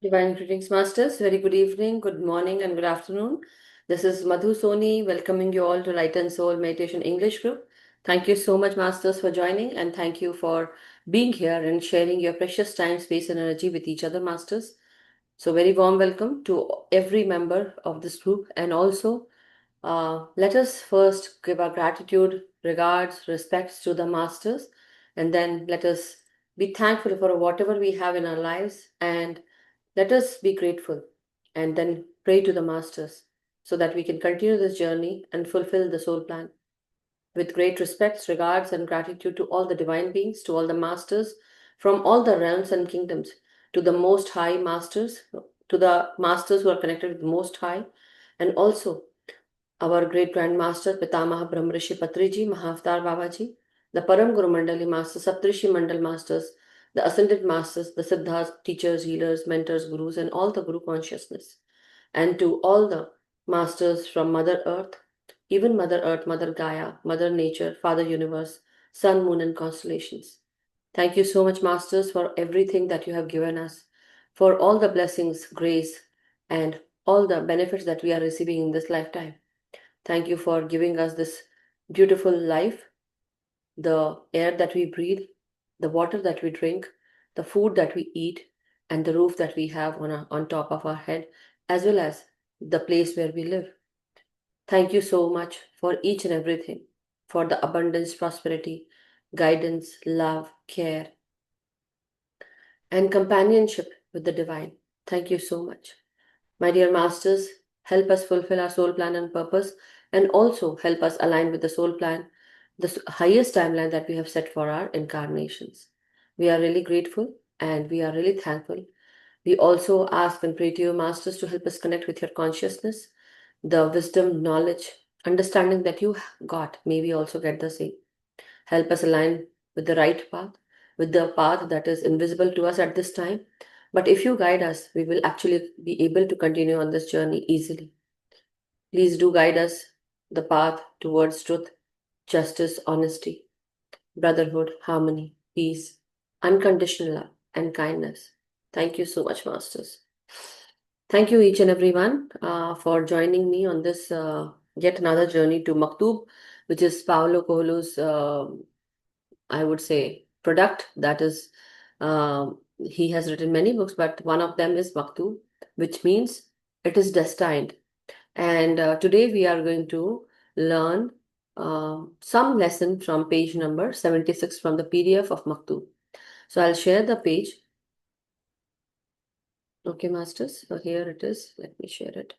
Divine greetings, Masters. Very good evening, good morning, and good afternoon. This is Madhu Soni welcoming you all to Light and Soul Meditation English Group. Thank you so much, Masters, for joining, and thank you for being here and sharing your precious time, space, and energy with each other, Masters. So, very warm welcome to every member of this group, and also let us first give our gratitude, regards, respects to the Masters, and then let us be thankful for whatever we have in our lives and let us be grateful and then pray to the Masters so that we can continue this journey and fulfill the soul plan. With great respects, regards, and gratitude to all the divine beings, to all the Masters from all the realms and kingdoms, to the Most High Masters, to the Masters who are connected with the Most High, and also our great Grandmaster Pitamaha Brahmrishi Patriji, Mahavtar Babaji, the Param Guru Mandali Masters, Saptrishi Mandal Masters, the Ascended Masters, the Siddhas, teachers, healers, mentors, gurus, and all the Guru consciousness. And to all the Masters from Mother Earth, even Mother Earth, Mother Gaia, Mother Nature, Father Universe, Sun, Moon, and constellations. Thank you so much, Masters, for everything that you have given us, for all the blessings, grace, and all the benefits that we are receiving in this lifetime. Thank you for giving us this beautiful life, the air that we breathe, the water that we drink, the food that we eat, and the roof that we have on top of our head, as well as the place where we live. Thank you so much for each and everything, for the abundance, prosperity, guidance, love, care, and companionship with the divine. Thank you so much. My dear masters, help us fulfill our soul plan and purpose, and also help us align with the soul plan, the highest timeline that we have set for our incarnations. We are really grateful and we are really thankful. We also ask and pray to you, masters, to help us connect with your consciousness, the wisdom, knowledge, understanding that you got. May we also get the same. Help us align with the right path, with the path that is invisible to us at this time. But if you guide us, we will actually be able to continue on this journey easily. Please do guide us the path towards truth, justice, honesty, brotherhood, harmony, peace, unconditional love, and kindness. Thank you so much, Masters. Thank you, each and everyone, for joining me on this yet another journey to Maktub, which is Paulo Coelho's I would say, product. That is, he has written many books, but one of them is Maktub, which means it is destined. And today we are going to learn some lesson from page number 76 from the PDF of Maktub. So I'll share the page. Okay, masters. So here it is. Let me share it.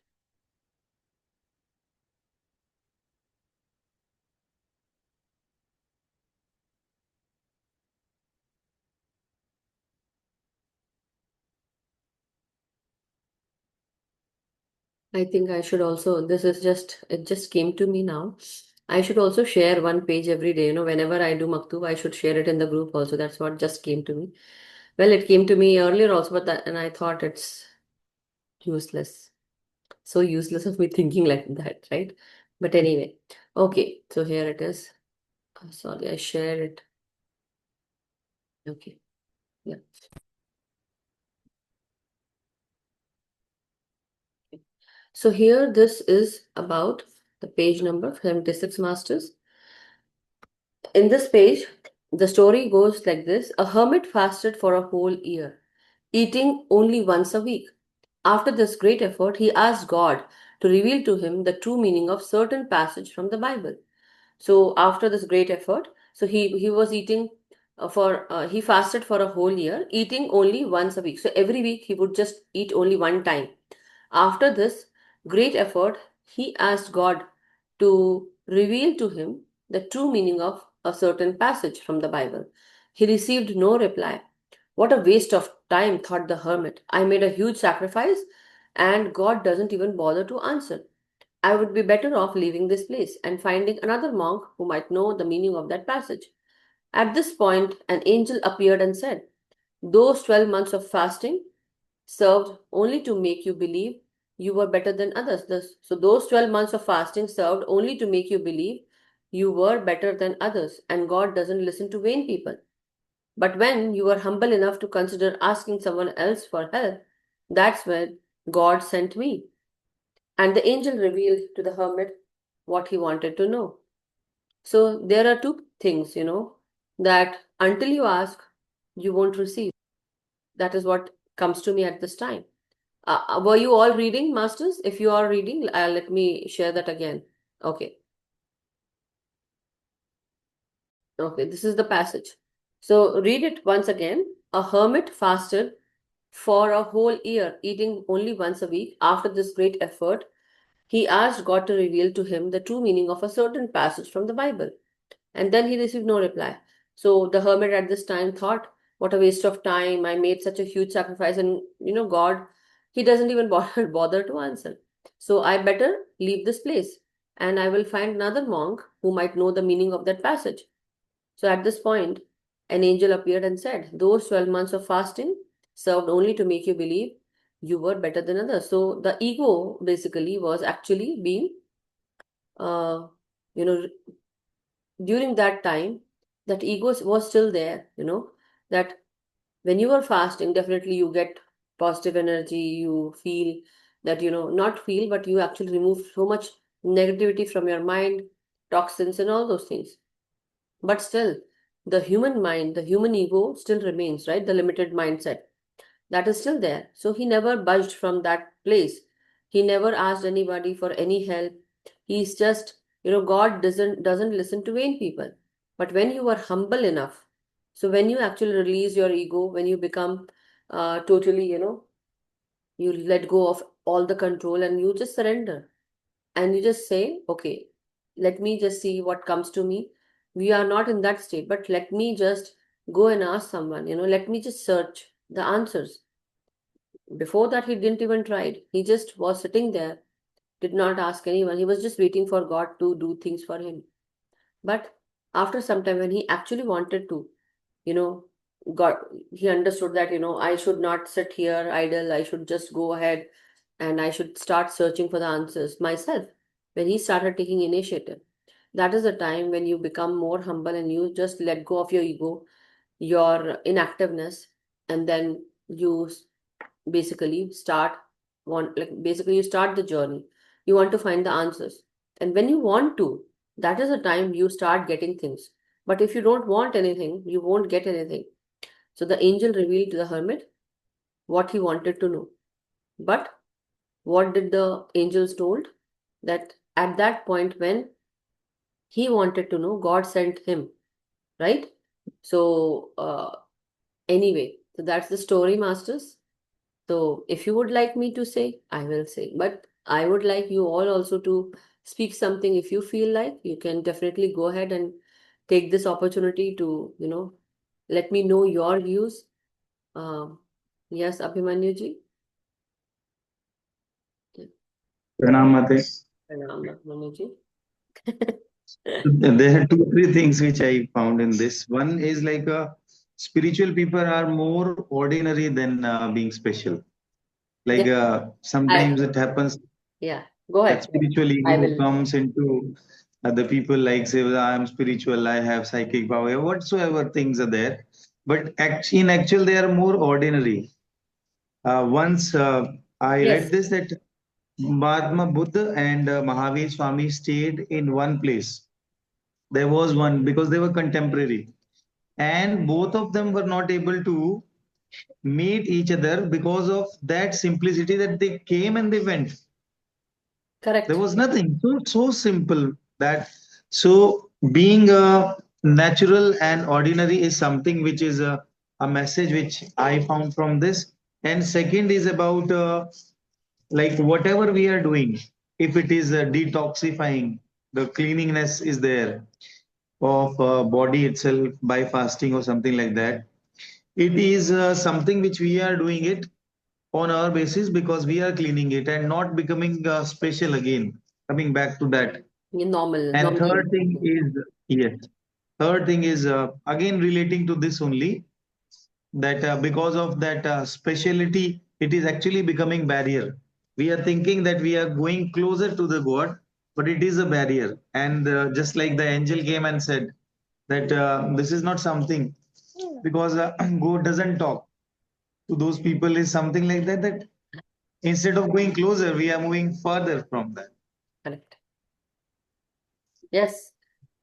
I think I should also, it just came to me now. I should also share one page every day. Whenever I do Maktub, I should share it in the group also. That's what just came to me. Well, it came to me earlier also, and I thought it's useless. So useless of me thinking like that, right? But anyway, okay. So here it is. Sorry, I shared it. Okay. Yeah. So here this is about the page number 76, masters. In this page, the story goes like this. A hermit fasted for a whole year, eating only once a week. After this great effort, he asked God to reveal to him the true meaning of certain passage from the Bible. So after this great effort, so he was eating he fasted for a whole year, eating only once a week. So every week he would just eat only one time. After this great effort, he asked God to reveal to him the true meaning of a certain passage from the Bible. He received no reply. What a waste of time, thought the hermit. I made a huge sacrifice and God doesn't even bother to answer. I would be better off leaving this place and finding another monk who might know the meaning of that passage. At this point, an angel appeared and said, those 12 months of fasting served only to make you believe you were better than others. So those 12 months of fasting served only to make you believe you were better than others, and God doesn't listen to vain people. But when you are humble enough to consider asking someone else for help, That's when God sent me. And the angel revealed to the hermit what he wanted to know. So there are two things, that until you ask, you won't receive. That is what comes to me at this time. Were you all reading, Masters? If you are reading, let me share that again. Okay. Okay, this is the passage. So read it once again. A hermit fasted for a whole year, eating only once a week. After this great effort, he asked God to reveal to him the true meaning of a certain passage from the Bible. And then he received no reply. So the hermit at this time thought, what a waste of time. I made such a huge sacrifice, and God, he doesn't even bother to answer. So I better leave this place, and I will find another monk who might know the meaning of that passage. So at this point, an angel appeared and said, those 12 months of fasting served only to make you believe you were better than others. So the ego basically was actually being, uh, you know, during that time, that ego was still there, that when you are fasting, definitely you get positive energy, you feel that, not feel, but you actually remove so much negativity from your mind, toxins, and all those things. But still, the human mind, the human ego still remains, right? The limited mindset that is still there. So he never budged from that place. He never asked anybody for any help. He's just, God doesn't listen to vain people. But when you are humble enough, so when you actually release your ego, when you become totally, you let go of all the control and you just surrender and you just say, okay, let me just see what comes to me. We are not in that state, but let me just go and ask someone, let me just search the answers. Before that, he didn't even try. He just was sitting there, did not ask anyone. He was just waiting for God to do things for him. But after some time, when he actually wanted to, you know, God, he understood that, I should not sit here idle. I should just go ahead and I should start searching for the answers myself. When he started taking initiative, that is the time when you become more humble and you just let go of your ego, your inactiveness, and then you basically start basically you start the journey. You want to find the answers, and when you want to, that is the time you start getting things. But if you don't want anything, you won't get anything. So the angel revealed to the hermit what he wanted to know. But what did the angels told? That at that point when he wanted to know, God sent him, right? So anyway, so that's the story, masters. So if you would like me to say, I will say. But I would like you all also to speak something. If you feel like, you can definitely go ahead and take this opportunity to, let me know your views. Um, yes, Abhimanyu ji. Pranam Mate. Pranam, Abhimanyu ji. There are two, three things which I found in this. One is like spiritual people are more ordinary than being special. Yeah, Like I, sometimes it happens yeah, go that ahead. spiritual I ego will. comes into the people, like say, "Well, I am spiritual, I have psychic power, whatsoever things are there. But in actual, they are more ordinary. Once I read Yes, this that Mahatma Buddha and Mahavir Swami stayed in one place. There was one because they were contemporary, and both of them were not able to meet each other because of that simplicity that they came and they went. There correct. was nothing. So simple that so being natural and ordinary is something which is a message which I found from this. And second is about like whatever we are doing, if it is detoxifying, the cleanliness is there of body itself by fasting or something like that. It is something which we are doing it on our basis because we are cleaning it and not becoming special again. Coming back to that. Normal, And normal. third thing is, yes, third thing is again relating to this only, that because of that speciality, it is actually becoming barrier. We are thinking that we are going closer to the God, but it is a barrier. And just like the angel came and said that this is not something, because God doesn't talk to those people is something like that, that instead of going closer, we are moving further from that. Correct. Yes.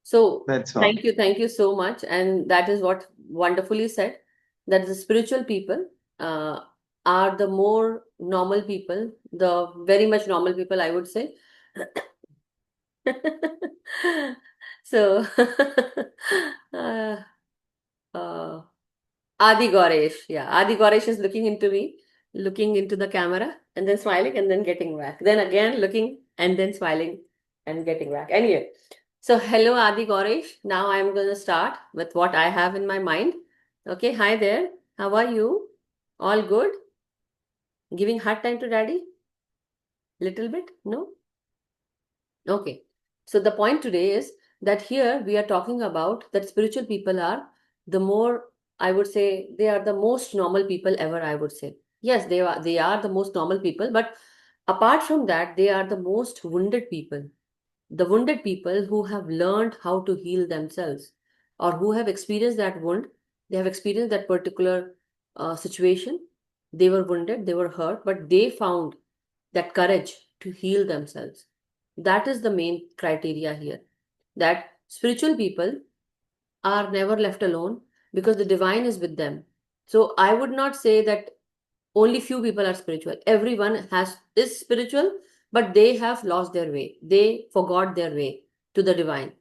So That's all. thank you so much. And that is what wonderfully said, that the spiritual people uh, are the more normal people, the very much normal people, I would say. So, uh, uh, Adi Goresh, yeah, Adi Goresh is looking into me, looking into the camera, and then smiling, and then getting back. Then again looking, and then smiling, and getting back. Anyway, so hello, Adi Goresh. Now I'm going to start with what I have in my mind. Okay, hi there. How are you? All good? Giving hard time to daddy? Little bit? No? Okay. So the point today is that here we are talking about that spiritual people are the more, I would say, they are the most normal people ever, I would say. Yes, they are the most normal people, but apart from that, they are the most wounded people. The wounded people who have learned how to heal themselves, or who have experienced that wound, they have experienced that particular situation. They were wounded, they were hurt, but they found that courage to heal themselves. That is the main criteria here. That spiritual people are never left alone because the divine is with them. So I would not say that only few people are spiritual. Everyone is spiritual, but they have lost their way. They forgot their way to the divine.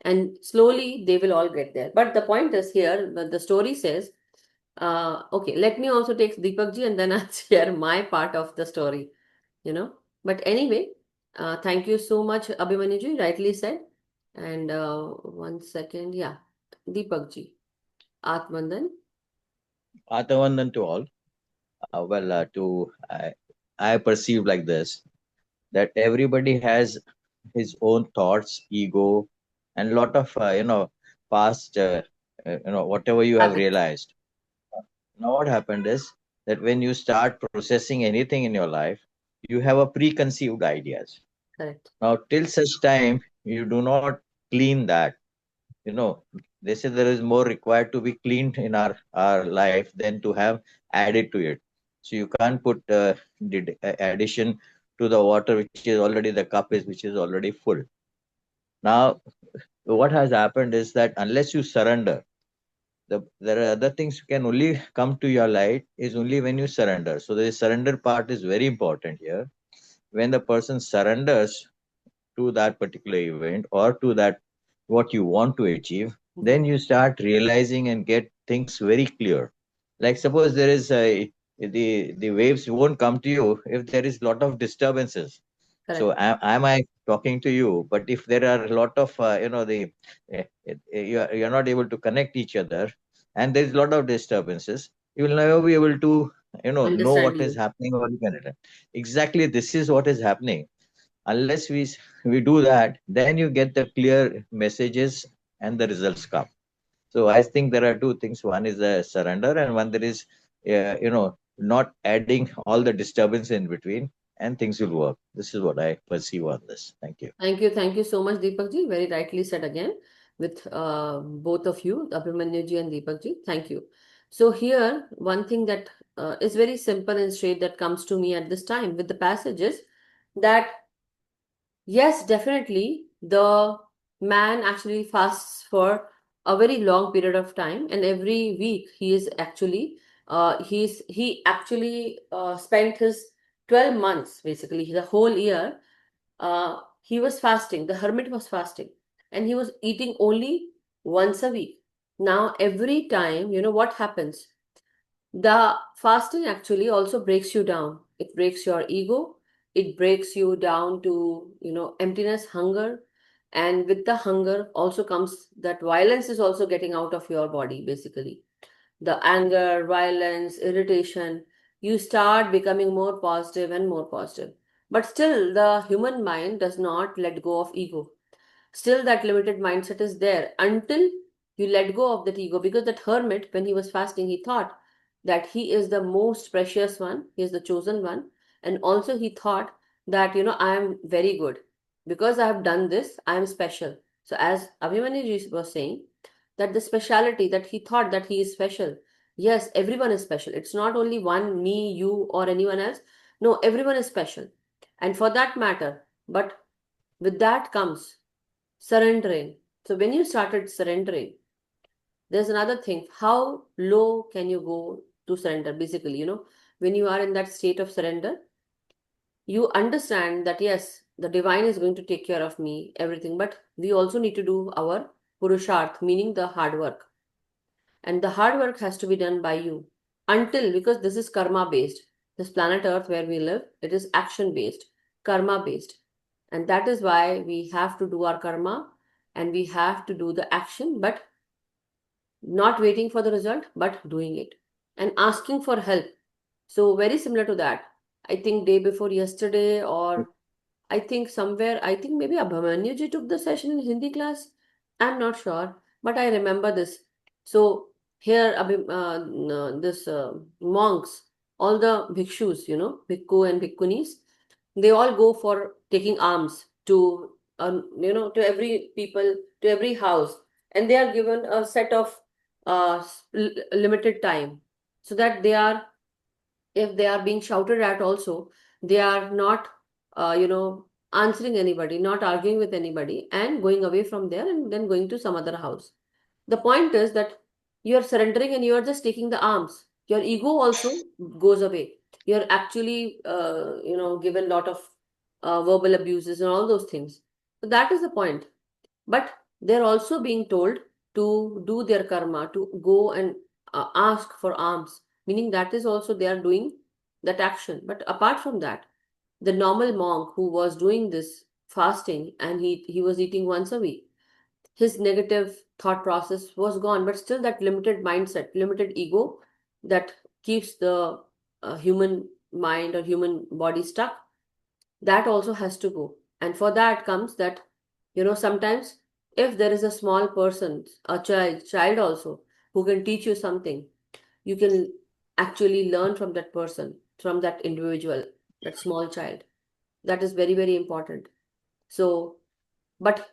And slowly they will all get there. But the point is here, the story says, okay, let me also take Deepak ji and then I'll share my part of the story, you know. But anyway, thank you so much, Abhimanyu ji, rightly said. And one second, yeah, Deepak ji, Atmandan. Atavandan to all. I perceive like this, that everybody has his own thoughts, ego, and lot of past whatever you have Habits. realized. Now what happened is that when you start processing anything in your life, you have a preconceived ideas. Correct. Now till such time you do not clean that, you know, they say there is more required to be cleaned in our life than to have added to it. So you can't put addition to the water which is already, the cup is which is already full. Now what has happened is that unless you surrender, there are other things can only come to your light is only when you surrender. So the surrender part is very important here. When the person surrenders to that particular event or to that what you want to achieve, Mhm. then you start realizing and get things very clear. Like suppose there is a, the waves won't come to you if there is lot of disturbances. So Correct. am I talking to you? But if there are a lot of you're not able to connect each other, and there is a lot of disturbances, you will never be able to know Understand what is you. happening or you can exactly this is what is happening. Unless we do that, then you get the clear messages and the results come. So I think there are two things. One is the surrender, and one there is not adding all the disturbance in between, and things will work. This is what I perceive on this. Thank you. Thank you so much, Deepak ji. Very rightly said again with both of you, Abhimanyu ji and Deepak ji. Thank you. So here, one thing that is very simple and straight that comes to me at this time with the passages, that yes, definitely the man actually fasts for a very long period of time, and every week he is actually he actually spent his 12 months, basically the whole year, he was fasting. The hermit was fasting, and he was eating only once a week. Now, every time, you know what happens? The fasting actually also breaks you down. It breaks your ego. It breaks you down to, emptiness, hunger. And with the hunger also comes that violence is also getting out of your body, basically. The anger, violence, irritation, you start becoming more positive and more positive. But still, the human mind does not let go of ego. Still, that limited mindset is there until you let go of that ego. Because that hermit, when he was fasting, he thought that he is the most precious one, he is the chosen one. And also, he thought that, I am very good. Because I have done this, I am special. So, as Abhimanyu ji was saying, that the speciality that he thought that he is special. Yes, everyone is special. It's not only one, me, you, or anyone else. No, everyone is special. And for that matter, but with that comes surrendering. So when you started surrendering, there's another thing. How low can you go to surrender? Basically, when you are in that state of surrender, you understand that yes, the divine is going to take care of me, everything, but we also need to do our purusharth, meaning the hard work. And the hard work has to be done by you until, because this is karma based. This planet Earth where we live, it is action based, karma based. And that is why we have to do our karma and we have to do the action, but not waiting for the result, but doing it and asking for help. So, very similar to that. I think day before yesterday, or I think somewhere, I think maybe Abhamanyu ji took the session in Hindi class. I'm not sure, but I remember this. So here, this monks, all the bhikshus, bhikkhu and bhikkhunis, they all go for taking alms to, to every people, to every house, and they are given a set of limited time, so that they are, if they are being shouted at also, they are not answering anybody, not arguing with anybody, and going away from there and then going to some other house. The point is that you are surrendering and you are just taking the arms. Your ego also goes away. You're actually given lot of verbal abuses and all those things. So that is the point. But they're also being told to do their karma, to go and ask for alms, meaning that is also they are doing that action. But apart from that, the normal monk who was doing this fasting and he was eating once a week, his negative thought process was gone, but still that limited mindset, limited ego that keeps the human mind or human body stuck, that also has to go. And for that comes that, sometimes if there is a small person, a child also, who can teach you something, you can actually learn from that person, from that individual, that small child. That is very, very important. So, but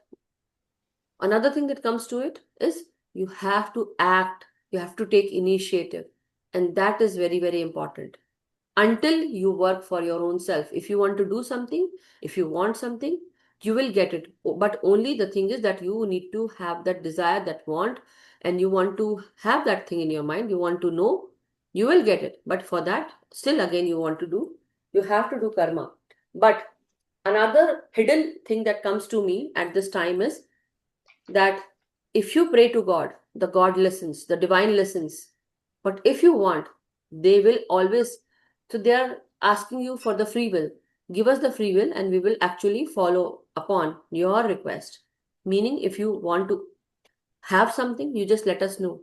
another thing that comes to it is you have to act, you have to take initiative. And that is very, very important. Until you work for your own self. If you want to do something, if you want something, you will get it. But only the thing is that you need to have that desire, that want, and you want to have that thing in your mind. You want to know, you will get it. But for that, still again, you have to do karma. But another hidden thing that comes to me at this time is that if you pray to God, the God listens, the divine listens. But if you want, they will always, so they are asking you for the free will. Give us the free will and we will actually follow upon your request. Meaning, if you want to have something, you just let us know.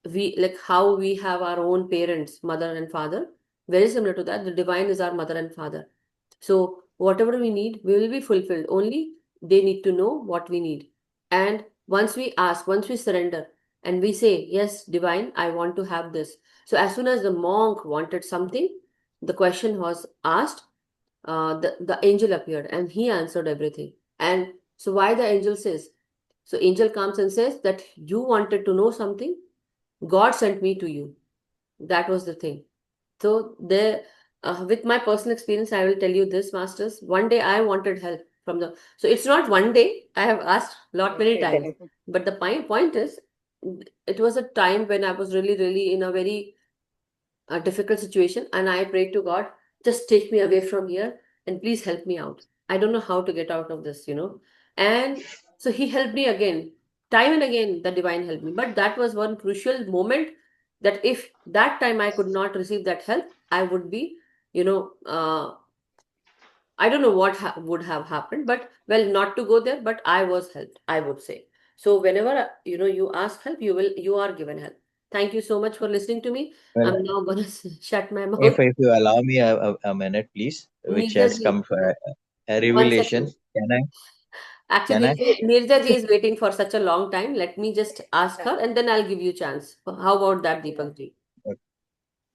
We, like how we have our own parents, mother and father, very similar to that. The divine is our mother and father. So, whatever we need, we will be fulfilled. Only they need to know what we need. And once we ask, once we surrender, and we say, yes, divine, I want to have this. So as soon as the monk wanted something, the question was asked, the angel appeared and he answered everything. And so why the angel says? So angel comes and says that you wanted to know something, God sent me to you. That was the thing. So there, with my personal experience, I will tell you this, masters. One day I wanted help from the. So it's not one day. I have asked lot many times, but the point is, it was a time when I was really, really in a very difficult situation, and I prayed to God, just take me away from here and please help me out. I don't know how to get out of this. And so He helped me again, time and again. The divine helped me, but that was one crucial moment that if that time I could not receive that help, I would be, you know, I don't know what would have happened, but well, not to go there, but I was helped, I would say. So whenever you ask help, you are given help. Thank you so much for listening to me. Well, I'm now gonna shut my if mouth. if you allow me a minute, please, which Nirja has ji, come for a one revelation. second. Can I? Can Actually, I? Nirja ji is waiting for such a long time. Let me just ask her, and then I'll give you chance. How about that, Deepak ji? Yeah.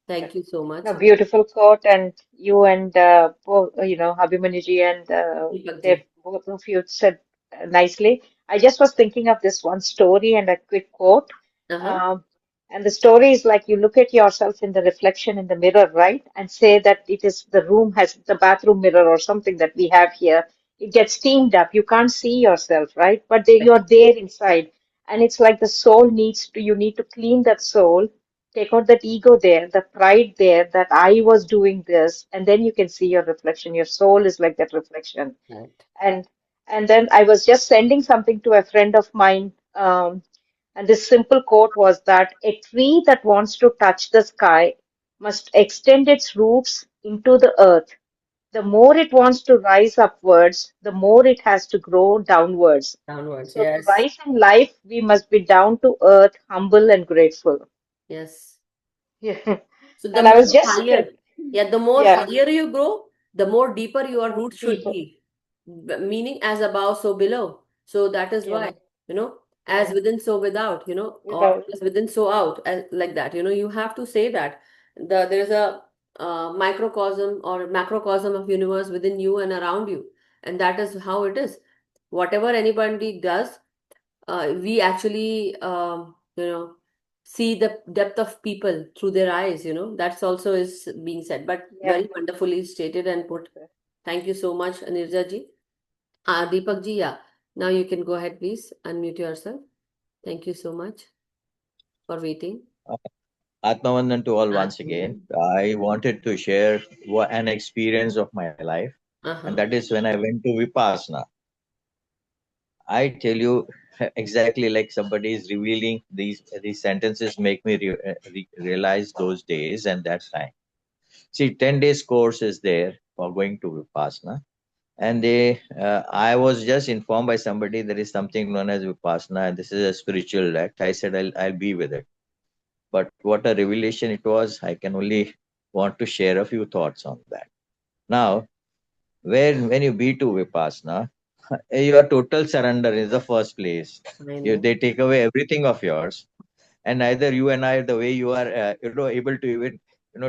Thank you so much, No, beautiful quote, and you and Abhimanyu and Deepak ji. they both of you said nicely. I just was thinking of this one story and a quick quote. Uh-huh. Um, And the story is like you look at yourself in the reflection in the mirror, right? And say that it is the room has the bathroom mirror or something that we have here. It gets steamed up. You can't see yourself, right? But you're there inside. And it's like the soul you need to clean that soul, take out that ego there, the pride there that I was doing this. And then you can see your reflection. Your soul is like that reflection. Right. And and then I was just sending something to a friend of mine. And this simple quote was that a tree that wants to touch the sky must extend its roots into the earth. The more it wants to rise upwards, the more it has to grow downwards. Downwards. So to Yes. rise in life, we must be down to earth, humble and grateful. Yes. Yeah. So the And I was more just, higher, yeah, the more yeah, higher you grow, the more deeper your roots should deeper. be. Meaning as above, so below. So that is Yeah, why, as yeah, within, so without, or without, as within, so out, like that. You have to say that there's a microcosm or macrocosm of universe within you and around you, and that is how it is. Whatever anybody does, we actually see the depth of people through their eyes. That's also is being said, but yeah. very wonderfully stated and put. Thank you so much, Anirja ji. Deepak ji, yeah, now you can go ahead, please unmute yourself. Thank you so much for waiting. Atmavandan to all once again. Atmavan. I wanted to share an experience of my life, and Uh-huh. that is when I went to Vipassana. I tell you exactly like somebody is revealing these sentences make me realize those days and that time. See, 10 days course is there for going to Vipassana, and I was just informed by somebody there is something known as Vipassana, and this is a spiritual act. I said I'll be with it. But what a revelation it was! I can only want to share a few thoughts on that. Now, when you be to Vipassana, your total surrender is the first place. I know. They take away everything of yours, and neither you and I, the way you are, able to even,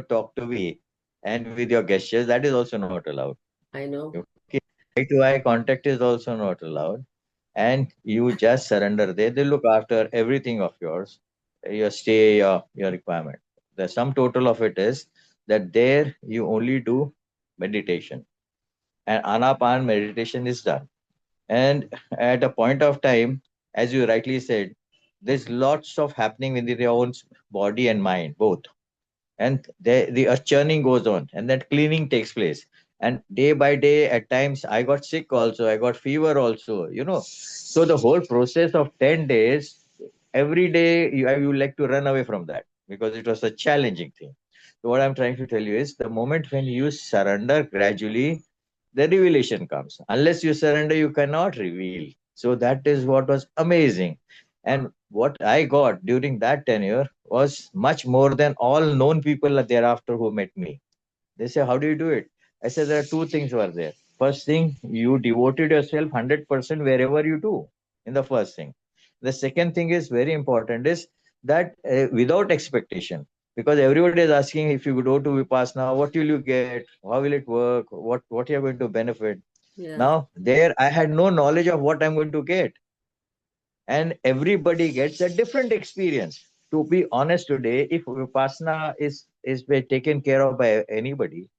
talk to me, and with your gestures, that is also not allowed. I know. Okay, eye to eye contact is also not allowed, and you just surrender there. They look after everything of yours, your stay, your requirement. The sum total of it is that there you only do meditation, and anapan meditation is done. And at a point of time, as you rightly said, there's lots of happening within your own body and mind both, and the churning goes on, and that cleaning takes place. And day by day, at times I got sick also, I got fever also, so the whole process of 10 days, every day you like to run away from that because it was a challenging thing. So what I'm trying to tell you is the moment when you surrender gradually, the revelation comes. Unless you surrender, you cannot reveal. So that is what was amazing. And what I got during that tenure was much more than all known people thereafter who met me. They say, how do you do it? I said, there are two things were there. First thing, you devoted yourself 100% wherever you do, in the first thing. The second thing is very important is that without expectation, because everybody is asking if you go to Vipassana, what will you get? How will it work? What you are going to benefit? Yeah. Now, there I had no knowledge of what I'm going to get, and everybody gets a different experience. To be honest, today, if Vipassana is taken care of by anybody,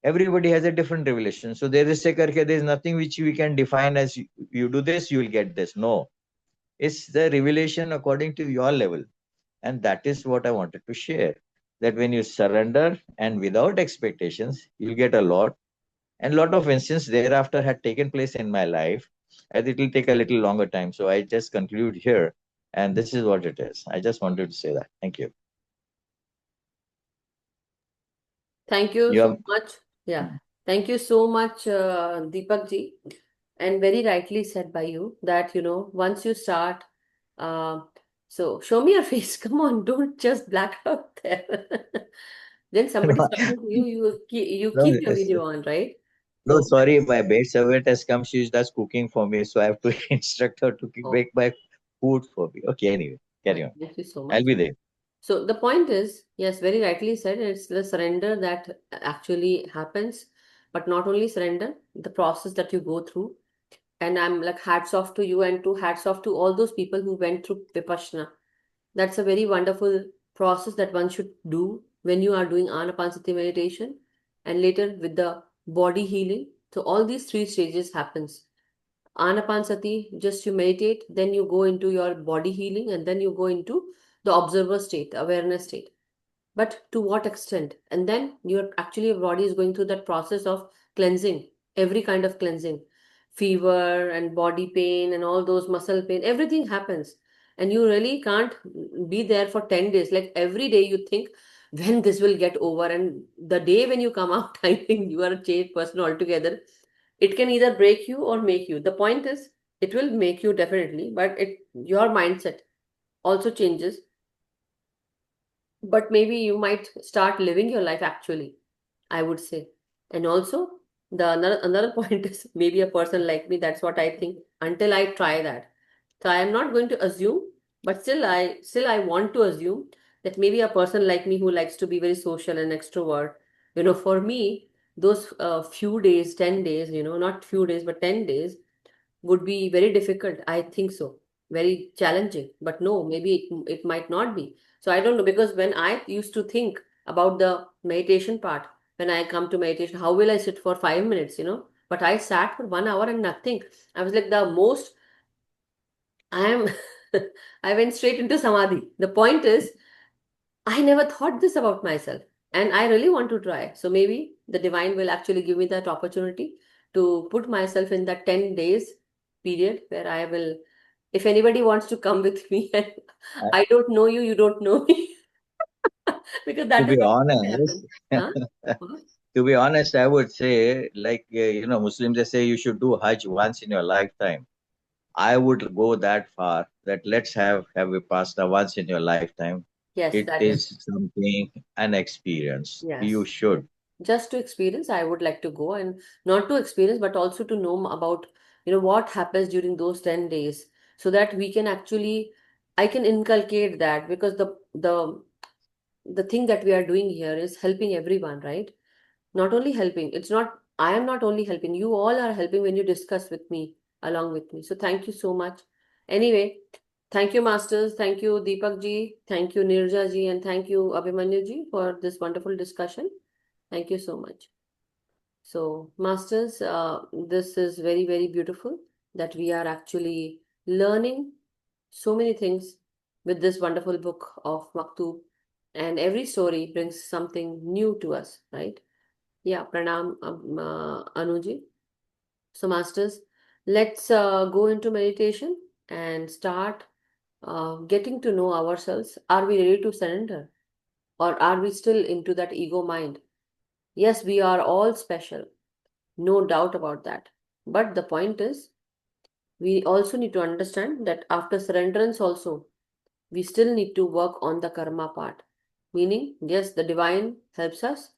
everybody has a different revelation. So there is there's nothing which we can define as you do this, you will get this. No, it's the revelation according to your level. And that is what I wanted to share. That when you surrender and without expectations, you'll get a lot. And a lot of instances thereafter had taken place in my life, and it will take a little longer time. So I just conclude here. And this is what it is. I just wanted to say that. Thank you. Thank you You so have much. Yeah. Thank you so much, Deepak ji. And very rightly said by you that, once you start, uh, so show me your face. Come on, don't just black out there. Then somebody's talking to you, you no, keep your video on, right? no, So, sorry, my maid servant has come. She does cooking for me, so I have to instruct her to oh, make my food for me. Okay, anyway, carry on. thank you so I'll much. be there. So the point is, yes, very rightly said, it's the surrender that actually happens, but not only surrender, the process that you go through. And I'm like, hats off to you and to hats off to all those people who went through Vipassana. That's a very wonderful process that one should do when you are doing Anapansati meditation, and later with the body healing. So all these three stages happens. Anapansati, just you meditate, then you go into your body healing, and then you go into the observer state, the awareness state. But to what extent? And then your body is going through that process of cleansing, every kind of cleansing, fever and body pain and all those muscle pain, everything happens. And you really can't be there for 10 days. Like every day you think when this will get over, and the day when you come out, I think you are a changed person altogether. It can either break you or make you. The point is, it will make you definitely, but your mindset also changes. But maybe you might start living your life actually, I would say. And also, the another point is, maybe a person like me, that's what I think, until I try that. So I am not going to assume, but still I want to assume that maybe a person like me who likes to be very social and extrovert, for me, those few days, 10 days, not few days, but 10 days would be very difficult. I think so. Very challenging. But no, maybe it might not be. So I don't know, because when I used to think about the meditation part, when I come to meditation, how will I sit for 5 minutes, But I sat for 1 hour and nothing. I was like the most, I am, I went straight into samadhi. The point is, I never thought this about myself, and I really want to try. So maybe the divine will actually give me that opportunity to put myself in that 10 days period where I will, if anybody wants to come with me, and Uh, I don't know you, you don't know me, because to that is be what will honest, happen. Huh? What? to be honest, I would say, like, Muslims, they say you should do Hajj once in your lifetime. I would go that far that let's have Vipassana once in your lifetime. Yes, It that is, is something, an experience. You yes. should. Just to experience, I would like to go, and not to experience, but also to know about, what happens during those 10 days, so that we can actually, I can inculcate that, because the thing that we are doing here is helping everyone, right? Not only helping, it's not, I am not only helping, you all are helping when you discuss with me, along with me. So thank you so much. Anyway, thank you, masters. Thank you, Deepak ji. Thank you, Nirja ji. And thank you, Abhimanyu ji, for this wonderful discussion. Thank you so much. So, masters, this is very, very beautiful that we are actually learning so many things with this wonderful book of Maktub, and every story brings something new to us, right? Yeah, pranam, Anuji. So, masters, let's go into meditation and start getting to know ourselves. Are we ready to surrender, or are we still into that ego mind? Yes, we are all special. No doubt about that. But the point is, we also need to understand that after surrenderance, also, we still need to work on the karma part. Meaning, yes, the divine helps us,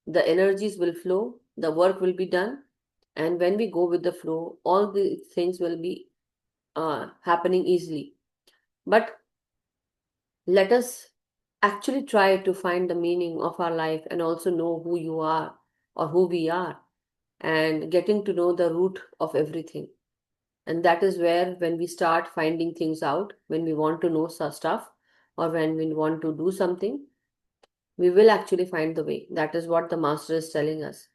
the energies will flow, the work will be done, and when we go with the flow, all the things will be happening easily. But let us actually try to find the meaning of our life and also know who you are or who we are, and getting to know the root of everything. And that is where, when we start finding things out, when we want to know stuff, or when we want to do something, we will actually find the way. That is what the master is telling us.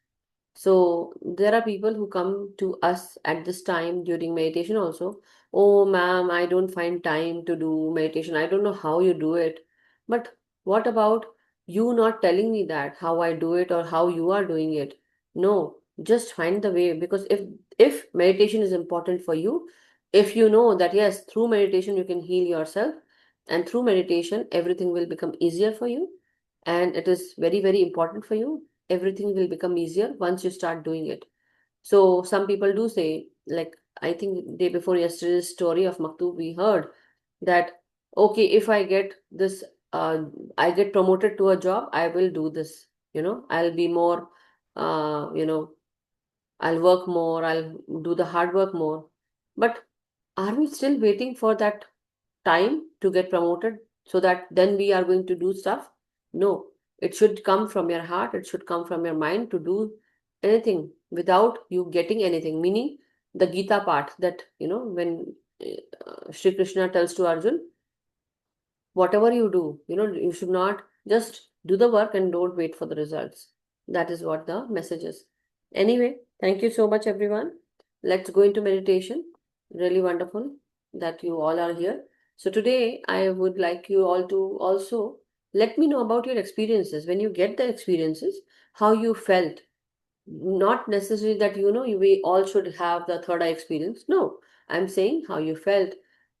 So there are people who come to us at this time during meditation also. Oh, ma'am, I don't find time to do meditation. I don't know how you do it. But what about you not telling me that how I do it or how you are doing it? No, just find the way, because if meditation is important for you, if you know that yes, through meditation you can heal yourself, and through meditation everything will become easier for you, and it is very, very important for you, everything will become easier once you start doing it. So some people do say, like, I think day before yesterday's story of Maktub, we heard that, okay, if I get this, uh, I get promoted to a job, I will do this, I'll be more, uh, you know, I'll work more, I'll do the hard work more. But are we still waiting for that time to get promoted so that then we are going to do stuff? No, it should come from your heart, it should come from your mind to do anything without you getting anything. Meaning the Gita part that, when Sri Krishna tells to Arjun, whatever you do, you should not just do the work and don't wait for the results. That is what the message is. Anyway, thank you so much, everyone. Let's go into meditation. Really wonderful that you all are here. So today, I would like you all to also let me know about your experiences. When you get the experiences, how you felt. Not necessarily that, we all should have the third eye experience. No, I'm saying how you felt.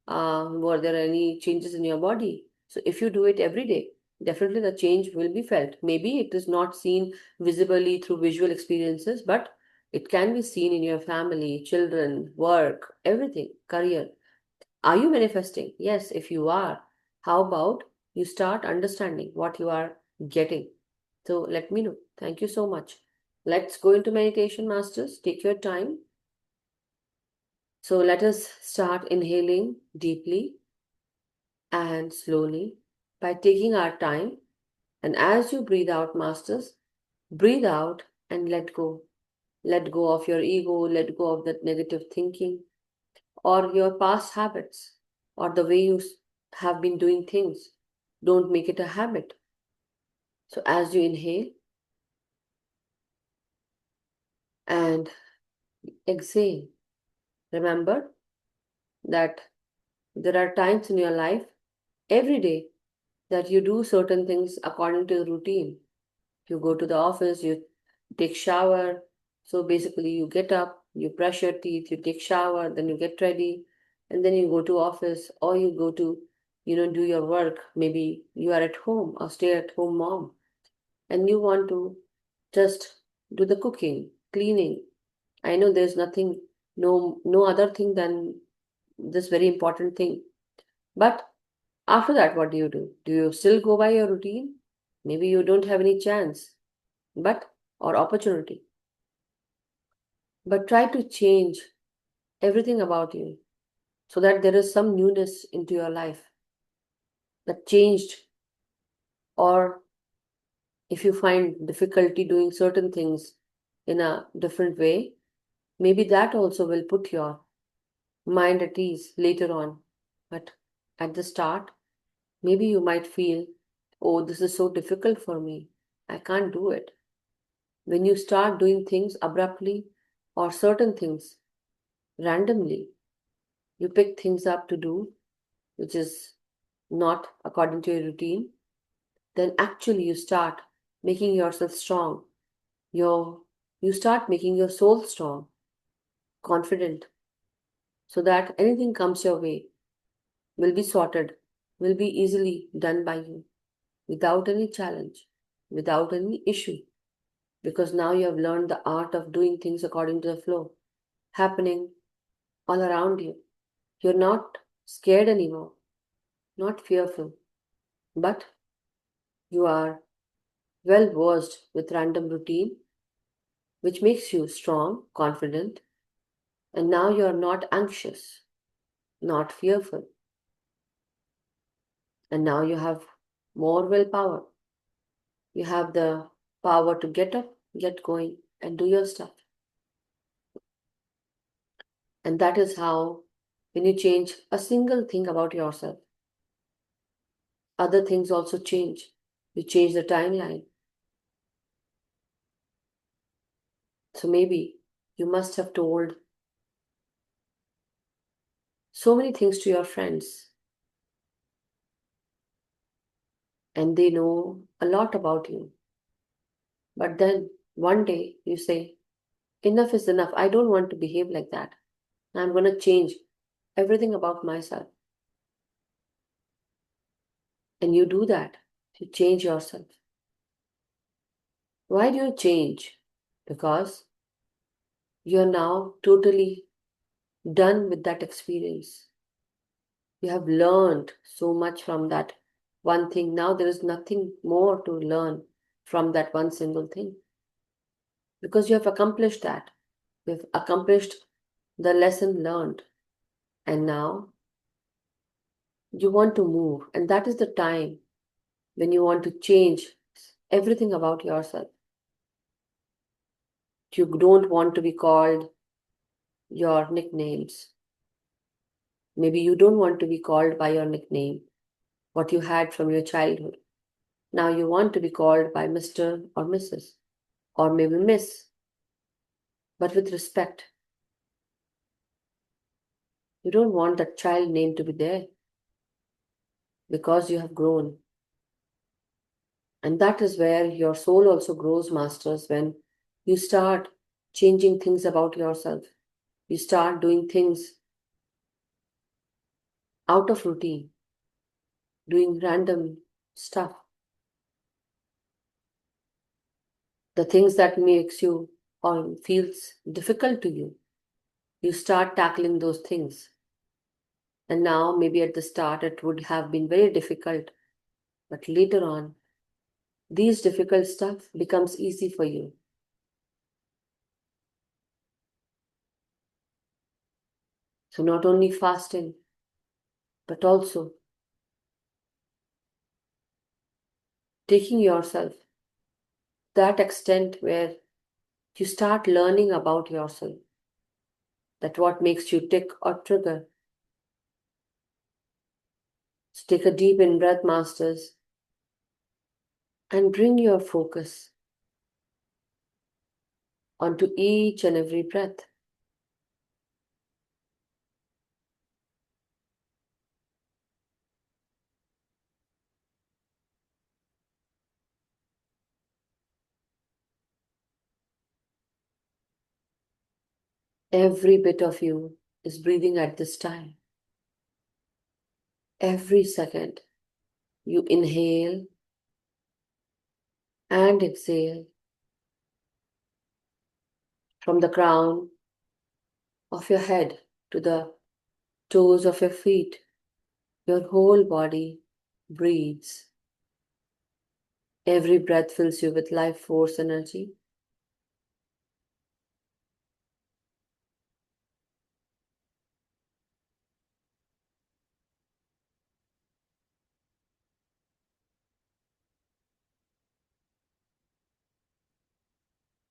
Were there any changes in your body? So if you do it every day, definitely the change will be felt. Maybe it is not seen visibly through visual experiences, but it can be seen in your family, children, work, everything, career. Are you manifesting? Yes, if you are, how about you start understanding what you are getting? So let me know. Thank you so much. Let's go into meditation, masters. Take your time. So let us start inhaling deeply and slowly by taking our time. And as you breathe out, masters, breathe out and let go. Let go of your ego, let go of that negative thinking or your past habits or the way you have been doing things. Don't make it a habit. So as you inhale and exhale, remember that there are times in your life, every day, that you do certain things according to the routine. You go to the office, you take shower. So basically you get up, you brush your teeth, you take shower, then you get ready, and then you go to office or you go to, do your work. Maybe you are at home or stay at home mom and you want to just do the cooking, cleaning. I know there's nothing, no other thing than this very important thing. But after that, what do you do? Do you still go by your routine? Maybe you don't have any chance, or opportunity. But try to change everything about you so that there is some newness into your life that changed. Or if you find difficulty doing certain things in a different way, maybe that also will put your mind at ease later on. But at the start, maybe you might feel, oh, this is so difficult for me. I can't do it. When you start doing things abruptly or certain things randomly, you pick things up to do, which is not according to your routine, then actually you start making yourself strong. You start making your soul strong, confident, so that anything comes your way will be sorted, will be easily done by you without any challenge, without any issue. Because now you have learned the art of doing things according to the flow, happening all around you. You're not scared anymore, not fearful, but you are well versed with random routine, which makes you strong, confident, and now you're not anxious, not fearful, and now you have more willpower. You have the power to get up, get going, and do your stuff. And that is how, when you change a single thing about yourself, other things also change. You change the timeline. So maybe you must have told so many things to your friends, and they know a lot about you. But then one day you say, enough is enough. I don't want to behave like that. I'm going to change everything about myself. And you do that. You change yourself. Why do you change? Because you're now totally done with that experience. You have learned so much from that one thing. Now there is nothing more to learn from that one single thing. Because you have accomplished that. You have accomplished the lesson learned. And now you want to move. And that is the time when you want to change everything about yourself. You don't want to be called your nicknames. Maybe you don't want to be called by your nickname. what you had from your childhood. Now you want to be called by Mr. or Mrs. or maybe Miss, but with respect. You don't want that child name to be there because you have grown. And that is where your soul also grows, masters, when you start changing things about yourself. You start doing things out of routine, doing random stuff. The things that makes you or feels difficult to you, you start tackling those things. And now maybe at the start it would have been very difficult, but later on, these difficult stuff becomes easy for you. So not only fasting, but also taking yourself that extent where you start learning about yourself, that what makes you tick or trigger. So take a deep in breath, masters, and bring your focus onto each and every breath. Every bit of you is breathing at this time. Every second you inhale and exhale from the crown of your head to the toes of your feet. Your whole body breathes. Every breath fills you with life force energy.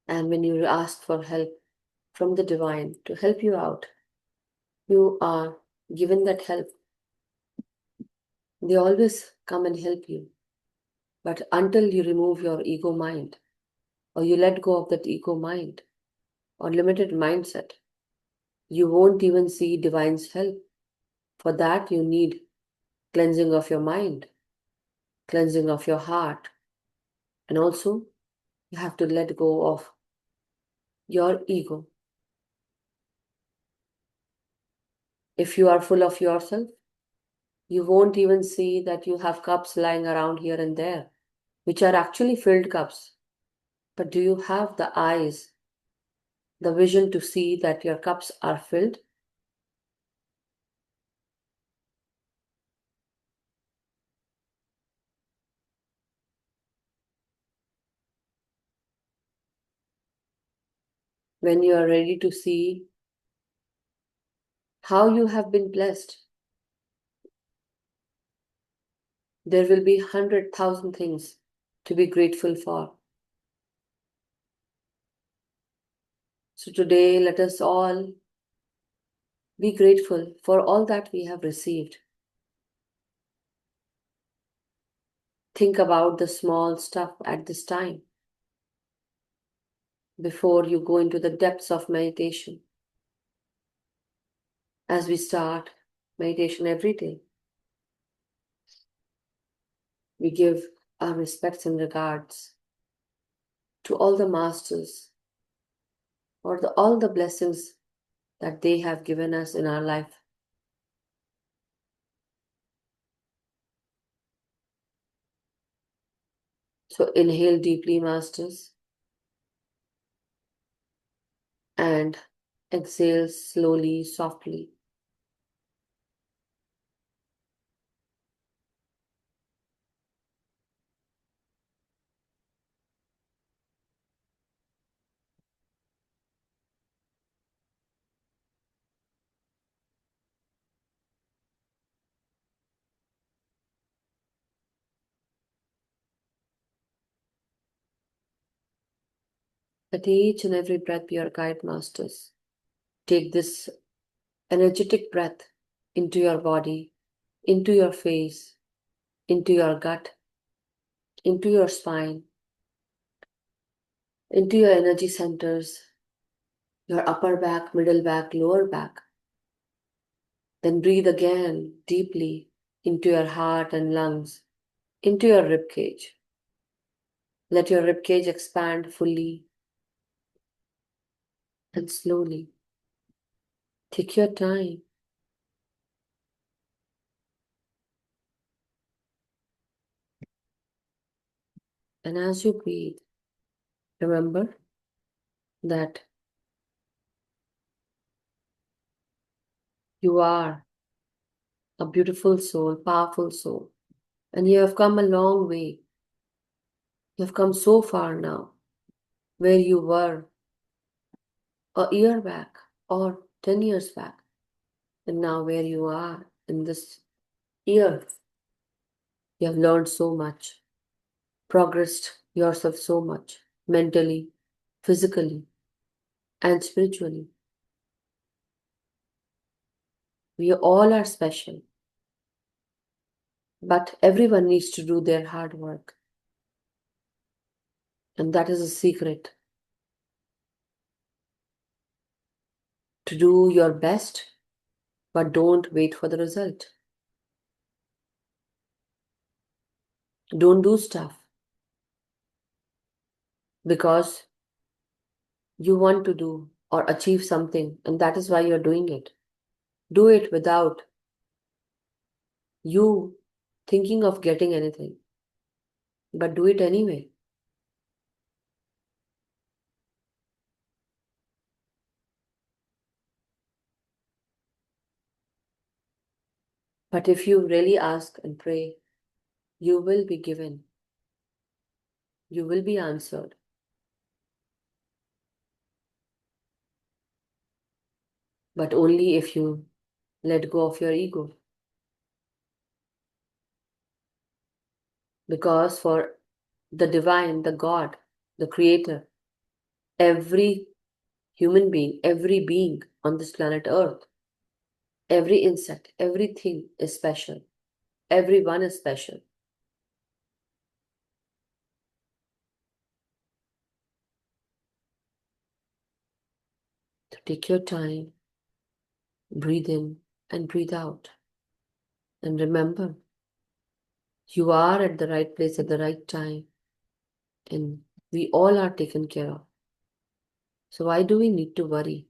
And when you ask for help from the divine to help you out, you are given that help. They always come and help you. But until you remove your ego mind, or you let go of that ego mind or limited mindset, you won't even see divine's help. For that, you need cleansing of your mind, cleansing of your heart, and also you have to let go of your ego. If you are full of yourself, you won't even see that you have cups lying around here and there, which are actually filled cups. But do you have the eyes, the vision to see that your cups are filled? When you are ready to see how you have been blessed, there will be 100,000 things to be grateful for. So today, let us all be grateful for all that we have received. Think about the small stuff at this time before you go into the depths of meditation. As we start meditation every day, we give our respects and regards to all the masters or all the blessings that they have given us in our life. So inhale deeply, masters, and exhale slowly, softly. Let each and every breath be your guide, masters. Take this energetic breath into your body, into your face, into your gut, into your spine, into your energy centers, your upper back, middle back, lower back. Then breathe again deeply into your heart and lungs, into your rib cage. Let your rib cage expand fully and slowly. Take your time. And as you breathe, remember that you are a beautiful soul, powerful soul, and you have come a long way. You have come so far now, where you were a year back or 10 years back, and now where you are in this year. You have learned so much, progressed yourself so much, mentally, physically, and spiritually. We all are special, but everyone needs to do their hard work. And that is a secret. To do your best, but don't wait for the result. Don't do stuff because you want to do or achieve something, and that is why you're doing it. Do it without you thinking of getting anything, but do it anyway. But if you really ask and pray, you will be given. You will be answered. But only if you let go of your ego. Because for the divine, the God, the creator, every human being, every being on this planet Earth, every insect, everything is special. Everyone is special. So take your time, breathe in and breathe out. And remember, you are at the right place at the right time. And we all are taken care of. So why do we need to worry?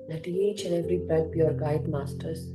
Let each and every breath be your guide, Masters.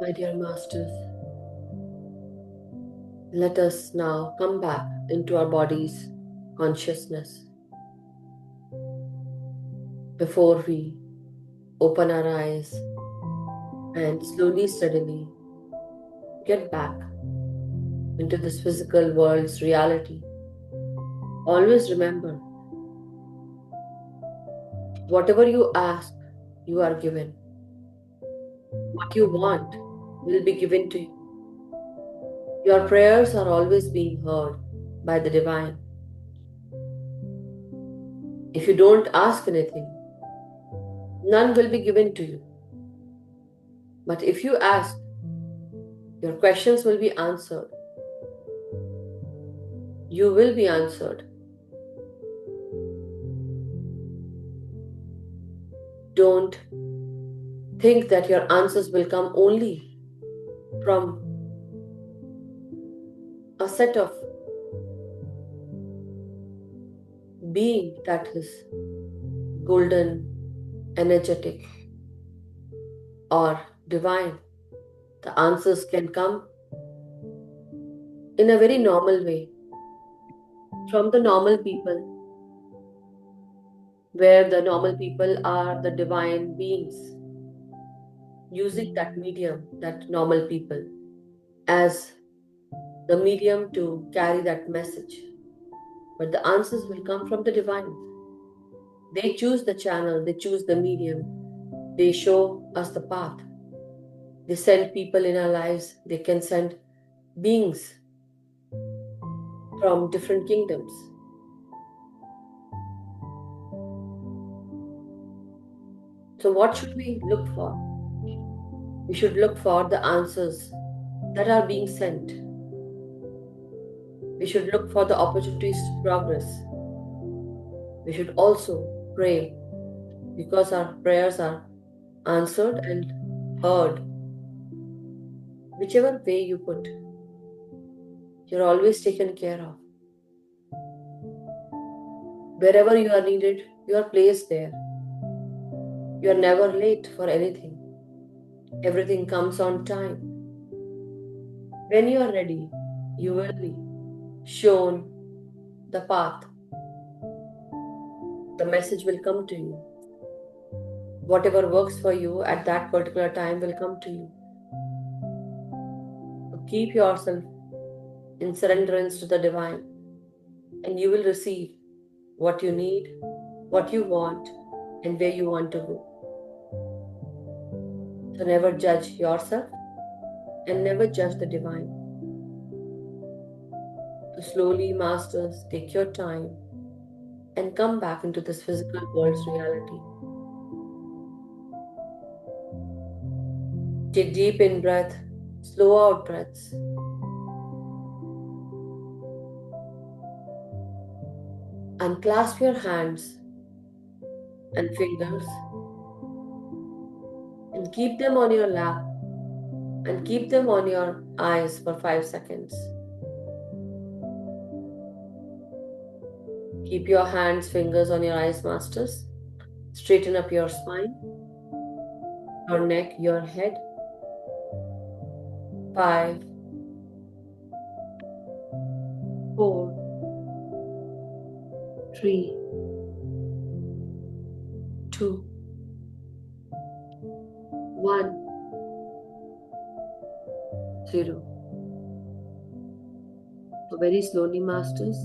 My dear masters, let us now come back into our body's consciousness before we open our eyes and slowly, steadily get back into this physical world's reality. Always remember, whatever you ask, you are given. What you want will be given to you. Your prayers are always being heard by the divine. If you don't ask anything, none will be given to you. But if you ask, your questions will be answered. You will be answered. Don't think that your answers will come only from a set of being that is golden, energetic, or divine. The answers can come in a very normal way from the normal people, where the normal people are the divine beings, using that medium, that normal people, as the medium to carry that message. But the answers will come from the divine. They choose the channel, they choose the medium, they show us the path. They send people in our lives, they can send beings from different kingdoms. So what should we look for? We should look for the answers that are being sent. We should look for the opportunities to progress. We should also pray, because our prayers are answered and heard. Whichever way you put, you're always taken care of. Wherever you are needed, you are placed there. You are never late for anything. Everything comes on time. When you are ready, you will be shown the path. The message will come to you. Whatever works for you at that particular time will come to you. So keep yourself in surrenderance to the divine, and you will receive what you need, what you want, and where you want to go. So never judge yourself and never judge the divine. So slowly, masters, take your time and come back into this physical world's reality. Take deep in breath, slow out breaths. Unclasp your hands and fingers and keep them on your lap and keep them on your eyes for 5 seconds. Keep your hands, fingers on your eyes, masters. Straighten up your spine, your neck, your head. 5, 4, 3, 2, 1, 0. So very slowly, masters,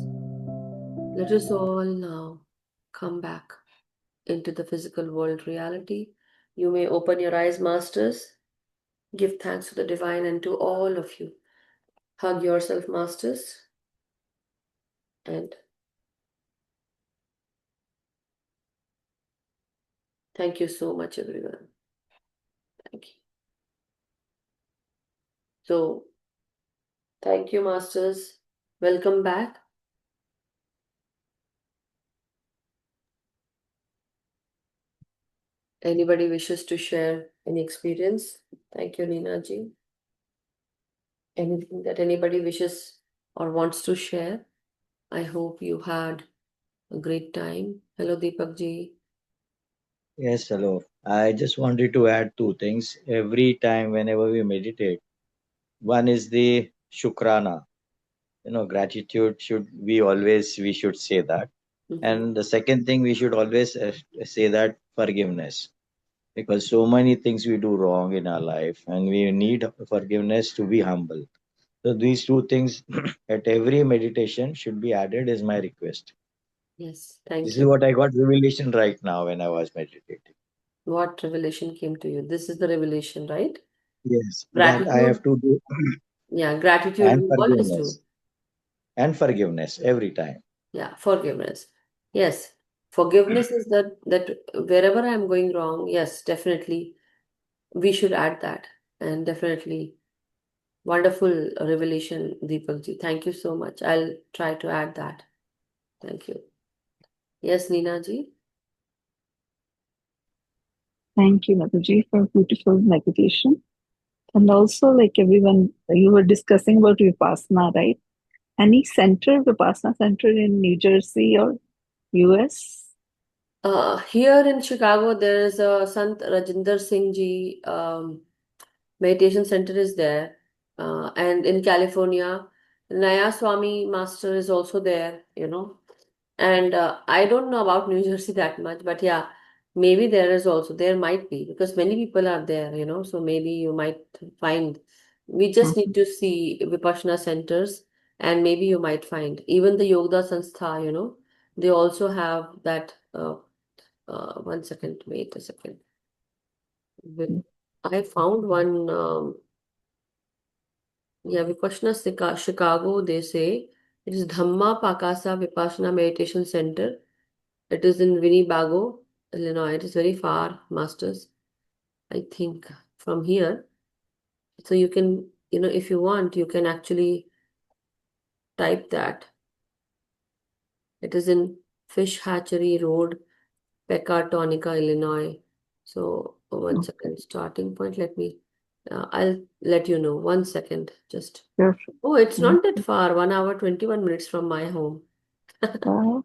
let us all now come back into the physical world reality. You may open your eyes, masters. Give thanks to the divine and to all of you. Hug yourself, masters. And thank you so much, everyone. Thank you. So, thank you, masters. Welcome back. Anybody wishes to share any experience? Thank you, Neena ji. Anything that anybody wishes or wants to share? I hope you had a great time. Hello, Deepak ji. Yes, hello. I just wanted to add two things. Every time, whenever we meditate, one is the shukrana. Gratitude should we always we should say that. Mhm. And the second thing we should always say that forgiveness, because so many things we do wrong in our life, and we need forgiveness to be humble. So these two things at every meditation should be added is my request. Yes, This thank is you. what I got revelation right now when I was meditating. What revelation came to you? This is the revelation, right? Yes, that I Gratitude. have to do. Yeah, gratitude And we always do. forgiveness. And forgiveness every time. Yeah, forgiveness. Yes, forgiveness is that wherever I'm going wrong, yes, definitely we should add that. And definitely wonderful revelation, Deepakji. Thank you so much. I'll try to add that. Thank you. Yes, Neena ji. Thank you, Madhuji, for beautiful meditation. And also, like everyone, you were discussing about Vipassana, right? Any center, Vipassana center in New Jersey or US? Here in Chicago, there is a Sant Rajinder Singh ji meditation center is there. And in California, Naya Swami Master is also there. And I don't know about New Jersey that much, but yeah, maybe there might be, because many people are there. So maybe you might find. We just need Mhm. to see Vipassana centers, and maybe you might find. Even the Yoga Sanstha, they also have that. 1 second, wait a second. I found one. Yeah, Chicago, they say it is Dhamma Pakasa Vipassana Meditation Center. It is in Winnebago, Illinois. It is very far, Masters, I think, from here. So you can, if you want, you can actually type that. It is in Fish Hatchery Road, Pecatonica, Illinois. So 1 second, starting point. I'll let you know. 1 second, just. Sure. Oh, it's Mhm. not that far. 1 hour, 21 minutes from my home. Uh,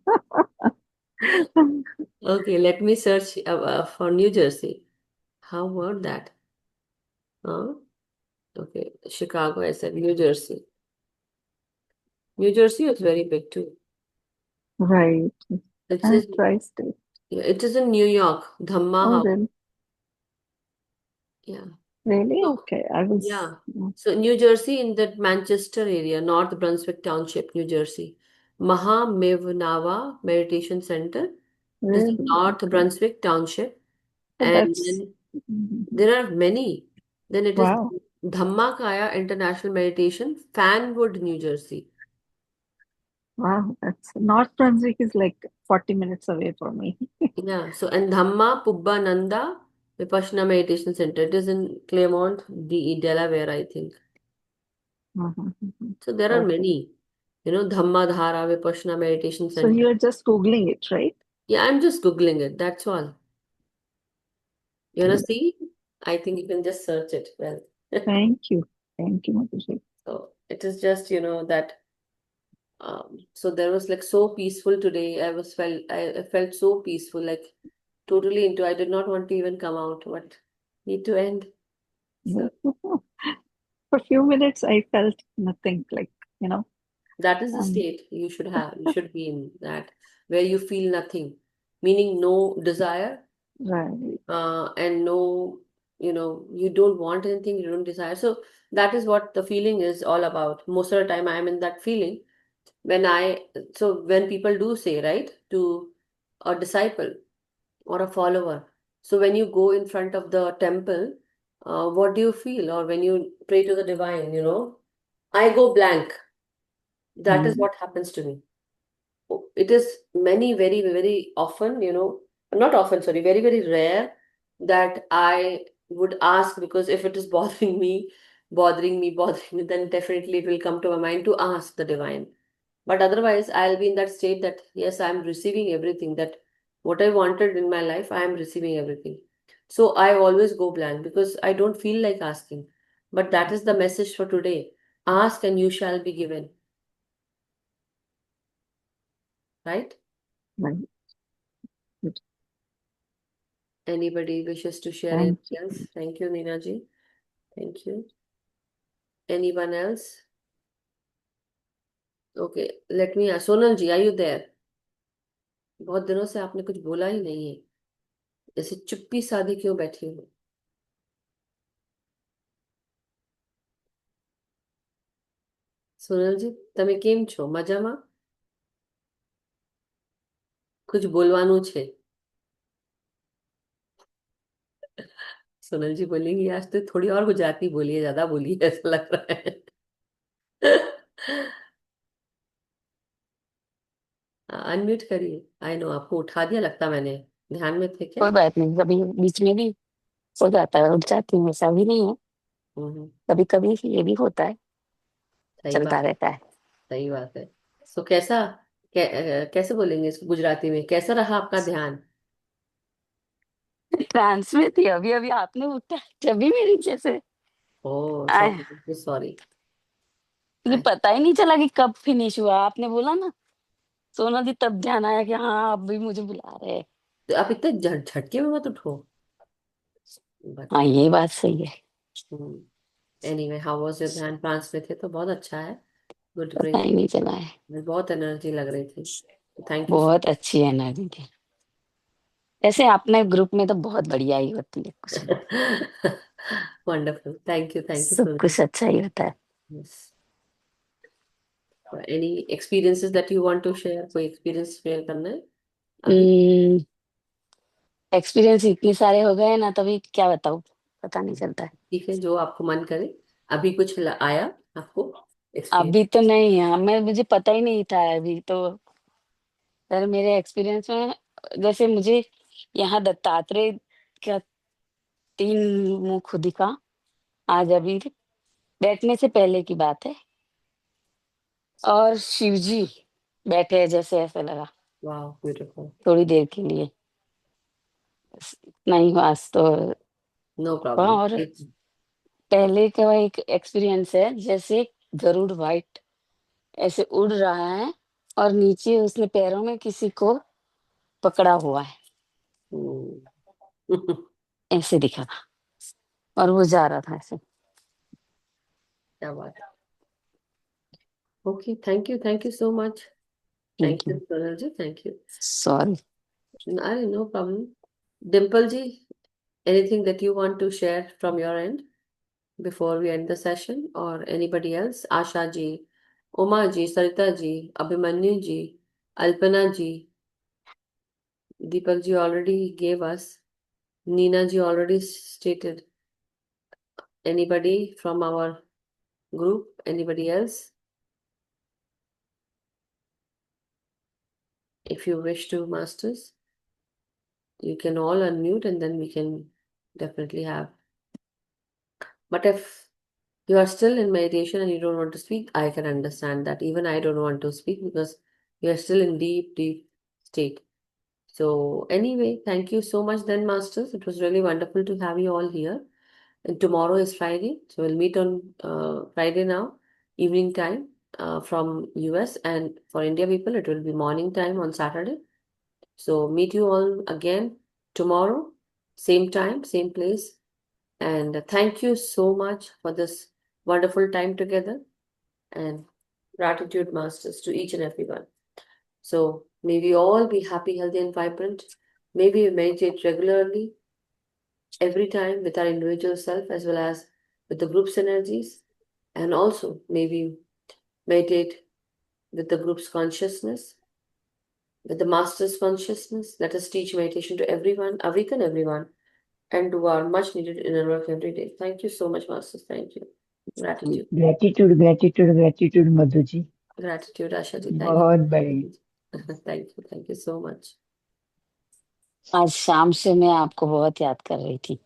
Okay, let me search for New Jersey. How about that? Huh? Okay, Chicago, I said New Jersey. New Jersey is very big too. right. It And is, tri-state. yeah, it is in New York, Dhamma Oh, House. then Yeah. really? So, Okay. I was yeah. So New Jersey in that Manchester area, North Brunswick Township, New Jersey. Mahamevnava Meditation Center is in really North okay. Brunswick Township. So And that's then mhm. there are many. Then it is Wow. Dhammakaya International Meditation, Fanwood, New Jersey. Wow. That's North Brunswick is like 40 minutes away from me. Yeah. So, and Dhamma Pubbananda Vipassana Meditation Center. It is in Claremont, Delaware, I think. Mhm, mhm. So there are Okay. many. Dhamma Dhara Vipassana Meditation So Center. you're just Googling it, right? Yeah, I'm just Googling it. That's all. You wanna Okay. see? I think you can just search it. Well, Thank you. Thank you, Madhuji. so it is just, that. So there was like so peaceful today. I felt so peaceful, like totally into. I did not want to even come out, but need to end. So For a few minutes, I felt nothing, like, you know, that is the um, state you should have. You should be in that, where you feel nothing, meaning no desire, right. and no, you don't want anything, you don't desire. So that is what the feeling is all about. Most of the time, I am in that feeling when when people do say, right, to a disciple or a follower. So when you go in front of the temple, what do you feel? Or when you pray to the divine, I go blank. That is Mm, what happens to me. It is many, very, very often, not often, sorry, very, very rare that I would ask, because if it is bothering me, then definitely it will come to my mind to ask the divine. But otherwise, I'll be in that state that, yes, I'm receiving everything, that what I wanted in my life, I am receiving everything. So I always go blank because I don't feel like asking. But that is the message for today. Ask and you shall be given, right? right. Good. Anybody wishes to share Thank anything else? Thank you, Neena ji. Thank you. Anyone else? Okay, let me ask. Sonal ji, are you there? बहुत दिनों से आपने कुछ बोला ही नहीं है, जैसे चुप्पी साधी क्यों बैठी हो? સોનલજી તમે કેમ છો? મજામાં? कुछ बोलવાનું છે? सोनल जी बोलेंगी आज तो थोड़ी और गुजराती बोलिए, ज्यादा बोलिए, ऐसा लग रहा है। अनम्यूट करिए। आई नो आपको उठा दिया, लगता मैंने, ध्यान में थे क्या? कोई बात नहीं, कभी बीच में भी हो जाता है, उठ जाती हूँ, ऐसा भी नहीं है, हम्म, कभी कभी ये भी होता है, सही चलता बात, रहता है। सही बात है। सो कैसा, कैसे बोलेंगे इसको गुजराती में? कैसा रहा आपका ध्यान? ट्रांस में थी, अभी अभी आपने उठा जब भी मेरी जैसे ओ आए, सॉरी सॉरी। मुझे पता ही नहीं चला कि कब फिनिश हुआ। आपने बोला ना सोना जी, तब ध्यान आया कि हाँ अब भी मुझे बुला रहे हैं। तो आप इतने झटके में मत उठो, बट हाँ ये बात सही है, एनीवे, हाउ वाज योर ध्यान? फ्रांस में थे तो बहुत अच्छा है, गुड, पता ग्रेट। ही नहीं चला है। बहुत एनर्जी लग रही थी, थैंक यू सो बहुत अच्छी एनर्जी थी, ऐसे अपने ग्रुप में तो बहुत बढ़िया ही होती है, कुछ भी वंडरफुल, थैंक यू सब सोनल। कुछ अच्छा ही होता है। Yes, any experiences that you want to share? कोई एक्सपीरियंस शेयर करना है अभी? एक्सपीरियंस इतने सारे हो गए ना, तभी क्या बताऊँ, पता नहीं चलता है। ठीक है, जो आपको मन करे। अभी कुछ आया आपको एक्सपीरियंस? अभी तो नहीं है, मुझे पता ही नहीं था अभी तो। पर मेरे एक्सपीरियंस में जैसे मुझे यहाँ दत्तात्रेय का 3 मुख दिखा, आज अभी बैठने से पहले की बात है, और शिव जी बैठे हैं जैसे, ऐसा लगा वाह, ब्यूटीफुल। थोड़ी देर के लिए, बस इतना ही आज तो। नो हाँ, प्रॉब्लम। और पहले का एक एक्सपीरियंस है, जैसे गरुड़ व्हाइट ऐसे उड़ रहा है, और नीचे उसने पैरों में किसी को पकड़ा हुआ है, ऐसे दिखा था, और वो जा रहा था ऐसे। क्या बात है। Okay, thank you so much. Thank thank you you, Sonal ji, thank you. Sorry. अरे no problem. Dimple ji, anything that you want to share from your end before we end the session, or anybody else? Asha ji, Uma ji, Sarita ji, Abhimanyu ji, Alpana ji, Deepak ji already gave us, Neena ji already stated. Anybody from our group? Anybody else? If you wish to, masters, you can all unmute and then we can definitely have. But if you are still in meditation and you don't want to speak, I can understand that. Even I don't want to speak because you are still in deep, deep state. So, anyway, thank you so much, then, Masters. It was really wonderful to have you all here. And tomorrow is Friday, so we'll meet on Friday now, evening time from US, and for India people, it will be morning time on Saturday. So, meet you all again tomorrow, same time, same place. And thank you so much for this wonderful time together. And gratitude, Masters, to each and everyone. So may we all be happy, healthy, and vibrant. May we meditate regularly, every time with our individual self as well as with the group's energies. And also may we meditate with the group's consciousness, with the master's consciousness. Let us teach meditation to everyone, awaken everyone, and do our much needed inner work every day. Thank you so much, Masters. Thank you. Gratitude. Gratitude gratitude gratitude Madhu ji, Gratitude, Asha ji. Thank बहुत you. बढ़िया। Thank you so much. आज शाम से मैं आपको बहुत याद कर रही थी,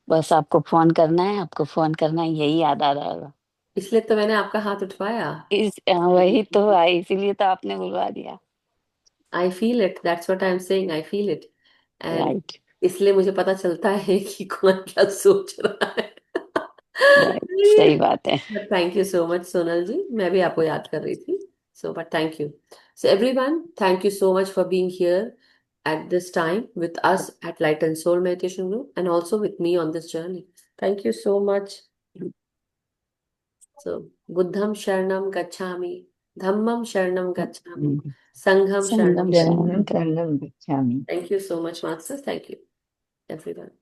बस आपको फोन करना है, आपको फोन करना है, यही याद आ रहा था। इसलिए तो मैंने आपका हाथ उठवाया। वही तो आई, इसीलिए तो आपने बुलवा दिया। I feel it. That's what I'm saying. I feel it. And right, इसलिए मुझे पता चलता है कि कौन क्या सोच रहा है। राइट, सही बात है। Thank you so much Sonal ji, मैं भी आपको याद कर रही थी। So but thank you. So everyone, thank you so much for being here at this time with us at Light and Soul Meditation Group and also with me on this journey. Thank you so much. So, Buddham Sharanam Gacchami, Dhammam Sharanam Gacchami, Sangham Sangham Sharanam Sharanam. Gacchami. Sharanam Gacchami. Thank you so much, Masters. Thank you, everyone.